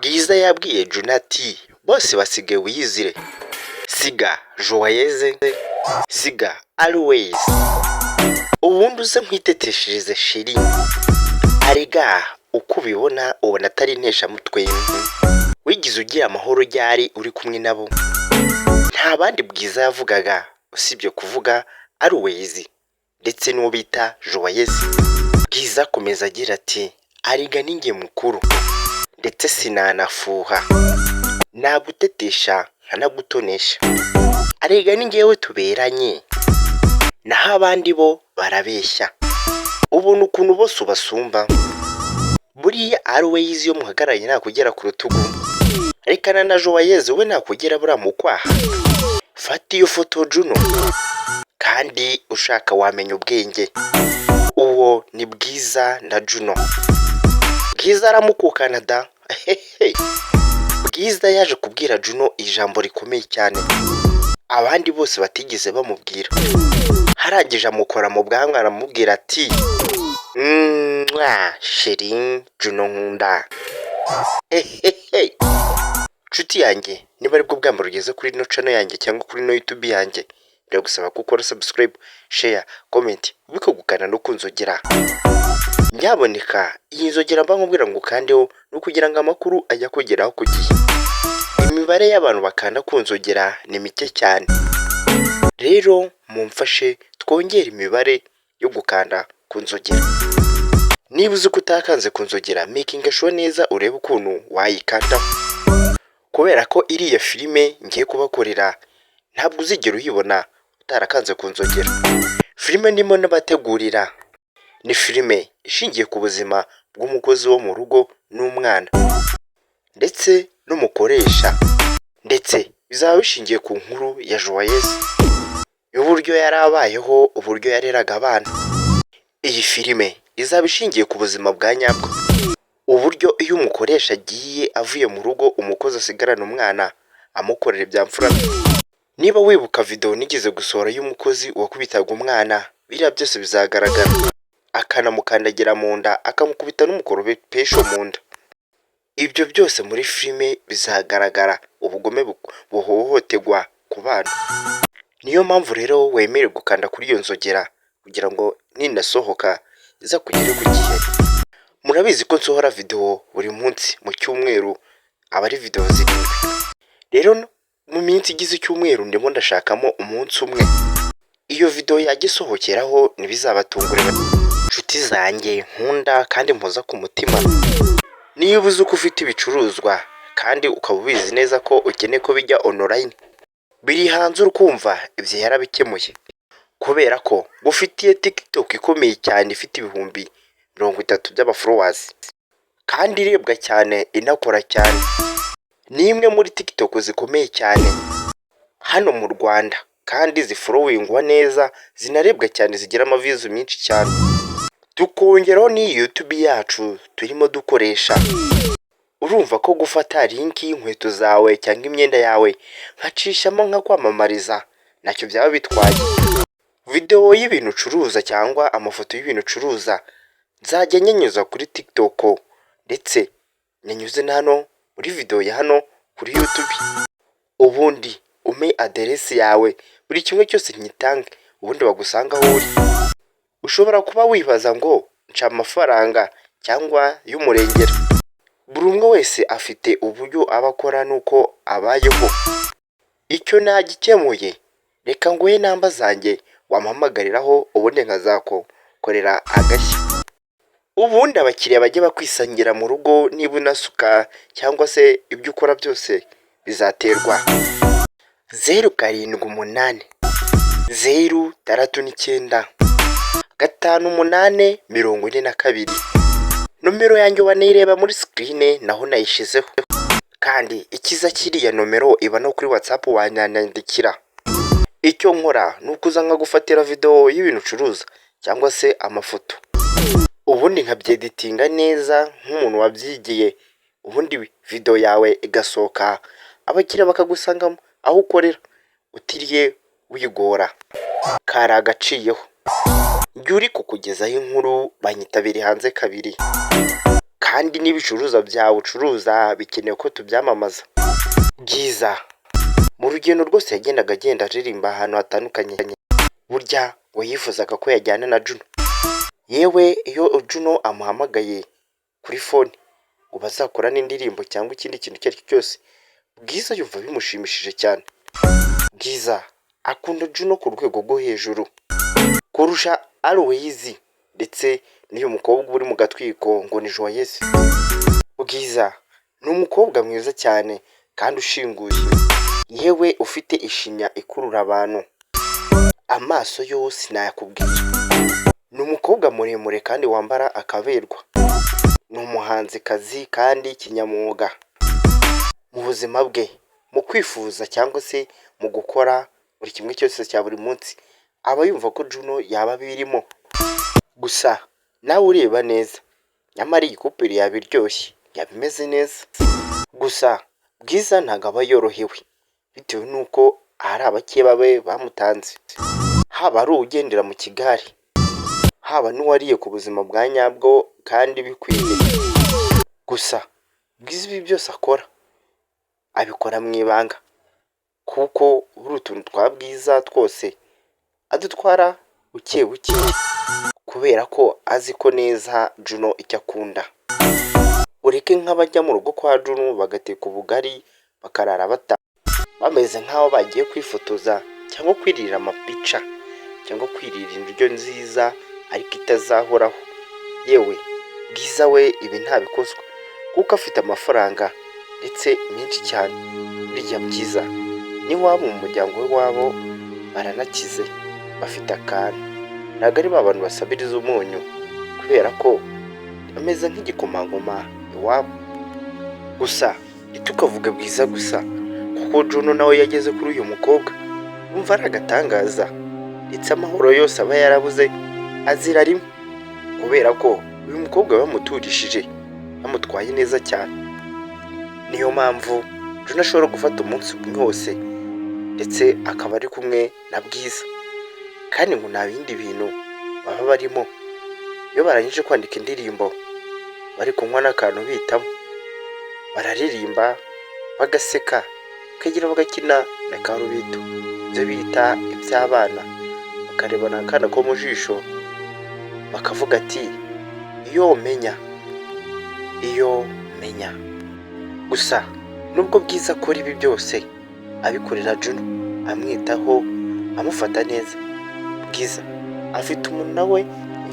Bwiza yabwiye Juno ati bose basigaye wiyizire, siga Joyeuse, siga Always, ubundi uze nkwiteteshereze sheri. Arega uko ubibona ubona atari inteshamutwe, wigize ugira amahoro ryari uri kumwe nabo. Nta bandi Bwiza yavugaga usibye kuvuga Always ndetse n'uwo bita Joyeuse. Bwiza akomeza agira ati ariga ninjye mukuru ndetse sinanafuha, nagutetesha nkanagutonesha, ariga ninjyewe tuberanye, naho abandi bo barabeshya, ubona ukuntu bose ubasumba. Buriya Always iyo muhagararanye nakugera ku rutugu, rekana na Joyeuse we nakugera buriya mu kwaha. Fata iyo foto Juno, kandi ushaka wamenya ubwenge. Uwo ni Bwiza na Juno. Bwiza aramukukana da. Bwiza yaje kubwira Juno ijambo rikomeye cyane abandi bose batigeze bamubwira. Harangije amukora mu bwanwa aramubwira ati sheri Juno nkunda. Nshuti yanjye, niba aribwo bwa mbere ugeze kuri ino channel yanjye cyangwa kuri ino YouTube yanjye, biragusaba ko ukora subscribe, share, comment, bikagukana no kunzogera. Nyaboneka iyi nzogera mba nkubwira ngo ukandeho no kugira ngo amakuru ajya kugeraho ku gihe. Imibare y'abantu bakanda kunzogera ni mike cyane, rero mumfashe twongere imibare yo gukanda kunzogera. Niba uzi ko utakanze kunzogera, making sure neza urebe ukuntu wayikanda, kubera ko iriya filime ngiye kubakorera ntabwo uzigera uyibona utarakanze kunzogera. Filime ndimo nabategurira ni filime ishingiye ku buzima bw'umukozi wo mu rugo n'umwana ndetse n'umukoresha, ndetse bizaba bishingiye ku nkuru ya Joyeuse y'uburyo yari abayeho, uburyo yareraga abana. Iyi filime izaba ishingiye ku buzima bwa nyabwo, uburyo iyo umukoresha agiye avuye mu rugo umukozi asigarana umwana amukorera ibyamfura. Niba wibuka video nigeze gusohora y'umukozi wakubitaga umwana, biriya byose bizagaragara, akanamukandagira mu nda akamukubita n'umukoropesho mu nda. Ibyo byose muri filime bizagaragara, ubugome buhohoterwa ku bana. Niyo mpamvu rero wemere gukanda kuri iyo nzogera kugira ngo ninasohoka iza kugera ku gihe. Murabizi ko nsohora video buri munsi mu cyumweru, aba ari video zirindwi. Rero mu minsi igize icyumweru ndimo ndashakamo umunsi umwe iyo video yagisohokeraho ntibizabatungure. Nshuti zanjye nkunda kandi mpoza ku mutima, niba uzi ko ufite ibicuruzwa kandi ukaba ubizi neza ko ukeneye ko bijya online, biri hanze urukumva ibyo yarabikemuye, kubera ko bufitiye TikTok ikomeye cyane ifite ibihumbi 30 by'abafollowers kandi irebwa cyane inakora cyane. Ni imwe muri TikTok zikomeye cyane hano mu Rwanda kandi zifollowingwa neza, zinarebwa cyane, zigira amavizu menshi cyane. Tukongeraho ni YouTube yacu turimo dukoresha. Urumva ko gufata link y'inkweto zawe cyangwa imyenda yawe nkacishamo nka kwamamariza nacyo byaba bitwaye. Video y'ibintu ucuruza cyangwa amafoto y'ibintu ucuruza nzajya nyenyuza kuri TikTok, ndetse nyenyuze na hano muri video ya hano kuri YouTube. Ubundi ume aderesi yawe, buri kimwe cyose nyitange, ubundi bagusanga aho uri. Ushobora kuba wibaza ngo nca amafaranga cyangwa y'umurengera. Buri umwe wese afite uburyo abakora nuko abayeho. Icyo nagikemuye, reka nguhe namba zanjye wampamagariraho ubundi nkazakorera agashya. Ubundi abakiriya bajye bakwisangira mu rugo, niba unasuka cyangwa se ibyo ukora byose bizaterwa 078 039 5842. Nomero yanjye wanayireba muri screen naho nayishizeho, kandi ikiza kiriya nomero iba no kuri WhatsApp wanyandikira. Icyo nkora nukuza nkagufatira video y'ibintu ucuruza cyangwa se amafoto, ubundi nkabyeditinga neza nk'umuntu wabyigiye, ubundi video yawe igasohoka abakiriya bakagusangamo aho ukorera utiriye wigora. Kari agaciyeho, njye uri kukugezaho inkuru banyitabiriye hanze kabiri, kandi n'ibicuruzwa byawe ucuruza bikeneye ko tubyamamaza. Bwiza mu rugendo rwose yagendaga agenda aririmba ahantu hatandukanye, burya we yifuzaga ko yajyana na Juno. Yewe iyo Juno amuhamagaye kuri fone ngo bazakorane indirimbo cyangwa ikindi kintu icyo ari cyo cyose, Bwiza yumva bimushimishije cyane. Bwiza akunda Juno ku rwego rwo hejuru kurusha Aloyizi ndetse n'uyu mukobwa uri mu gatwiko ngo ni Joyeuse. Bwiza ni umukobwa mwiza cyane kandi ushinguye, yewe ufite ishinya ikurura abantu, amaso yose nayakubwiye. Ni umukobwa muremure kandi wambara akaberwa. Ni umuhanzikazi kandi kinyamwuga. Mu buzima bwe, mu kwifuza cyangwa se mu gukora buri kimwe cyose cya buri munsi, aba yumva ko Juno yaba birimo. Gusa nawe ureba neza, nyamara iyi couple yaba iryoshye, yaba imeze neza. Gusa Bwiza ntabwo aba yorohewe bitewe n'uko hari abakeba be bamutanze, haba ari ugendera mu kigare, haba n'uwariye ku buzima bwa nyabwo kandi bikwiye. Gusa Bwiza ibi byose akora abikora mu ibanga, kuko buri utuntu twa Bwiza twose adutwara buke buke, kubera ko azi ko neza Juno icyo akunda. Ureke nk'abajya mu rugo kwa Juno bagateka ubugari bakarara bameze nk'aho bagiye kwifotoza cyangwa kwirira amapica cyangwa kwirira indyo nziza ariko itazahoraho. Yewe Bwiza we ibi ntabikozwa kuko afite amafaranga ndetse menshi cyane. Burya Bwiza n'iwabo mu muryango we wabo baranakize, bafite akantu, ntabwo ari ba bantu basabiriza umunyu, kubera ko ameze nk'igikomangoma iwabo. Gusa ntitukavuge Bwiza gusa, kuko Juno nawe yageze kuri uyu mukobwa wumva ari agatangaza, ndetse amahoro yose aba yarabuze azira rimwe, kubera ko uyu mukobwa bamuturishije bamutwaye neza cyane. Niyo mpamvu Juno ashobora gufata umunsi umwe wose ndetse akaba ari kumwe na Bwiza, kandi ngo nta bindi bintu baba barimo. Iyo barangije kwandika indirimbo bari kunywa n'akantu bitamo, bararirimba bagaseka, bakagira bagakina na karubito, ibyo bita iby'abana, bakarebana akana ko mu jisho bakavuga ati iyo menya. Gusa nubwo Bwiza akora ibi byose abikorera Juno, amwitaho, amufata neza, Bwiza afite umuntu nawe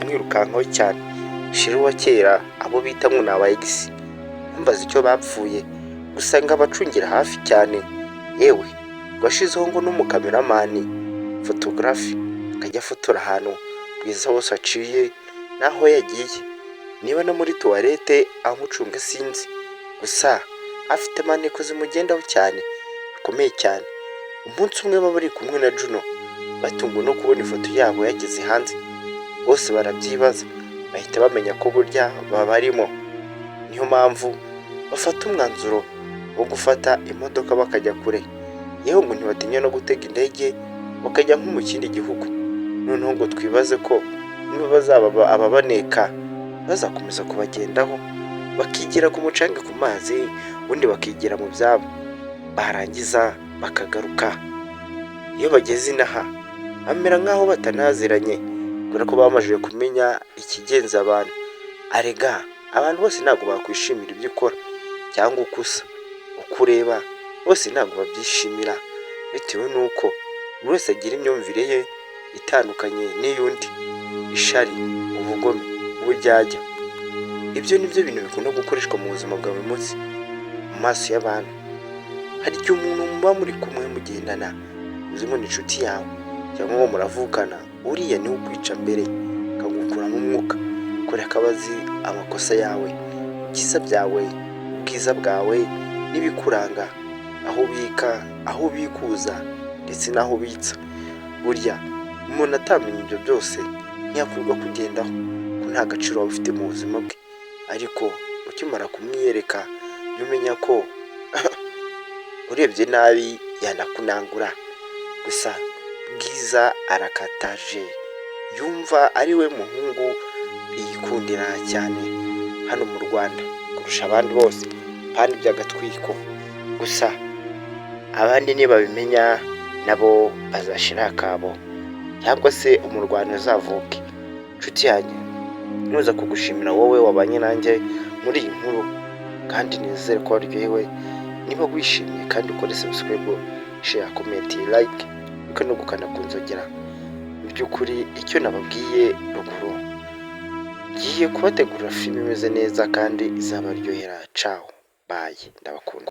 umwirukankaho cyane, Shiro wa kera, abo bita ngo ni aba ex, mbaza icyo bapfuye, gusa ngo abacungira hafi cyane. Yewe rwashizeho ngo n'umukameramani photographe akajya afotora ahantu Bwiza hose aciye naho yagiye, niba no muri toilette amucunga sinzi. Gusa afite maneko zimugendaho cyane bikomeye cyane. Umunsi umwe baba bari kumwe na Juno, batungwa no kubona ifoto yabo yageze hanze, bose barabyibaza, bahita bamenya ko burya baba barimo. Niyo mpamvu bafata umwanzuro wo gufata imodoka bakajya kure, yewe ngo ntibatinya no gutega indege bakajya nko mu kindi gihugu. Noneho ngo twibaze ko niba bazaba ababaneka bazakomeza kubagendaho, bakigira ku mucanga ku mazi, ubundi bakigira mu byabo, barangiza bakagaruka. Iyo bageze inaha bamera nk'aho batanaziranye, kubera ko bamajije kumenya ikigenza abantu. Arega abantu bose ntabwo bakwishimira ibyo ukora cyangwa uko usa, uko ureba, bose ntabwo babyishimira, bitewe n'uko buri wese agira imyumvire ye itandukanye n'iy'undi. Ishari, ubugome, uburyarya, ibyo ni byo bintu bikunda gukoreshwa mu buzima bwa buri munsi mu maso y'abantu. Hari igihe umuntu muba muri kumwe mugendana, uzi ngo ni inshuti yawe cyangwa ngo muravukana, uriya niwe ukwica mbere akagukuramo umwuka, kubera ko aba azi amakosa yawe, ibyiza byawe, ubwiza bwawe n'ibikuranga, aho ubika, aho ubikuza ndetse n'aho ubitsa. Burya umuntu atamenya ibyo byose ntiyakwirwa kugendaho, ko nta gaciro waba ufite mu buzima bwe. Ariko ukimara kumwiyereka jya umenya ko urebye nabi yanakunangura. Gusa Bwiza arakataje, yumva ari we muhungu yikundira cyane, hano mu Rwanda kurusha abandi bose kandi by'agatwiko. Gusa abandi nibabimenya nabo bazashira akabo cyangwa se umurwano uzavuke. Nshuti yanjye ntuza kugushimira wowe wabanye nanjye muri iyi nkuru, kandi nizere ko waryohewe. Niba wishimye kandi ukore subscribe, share, comment, like, no gukanda ku nzogera. Mu by'ukuri icyo nababwiye ruguru, ngiye kubategurira filime imeze neza kandi izabaryohera. Ciao, bye, ndabakunda.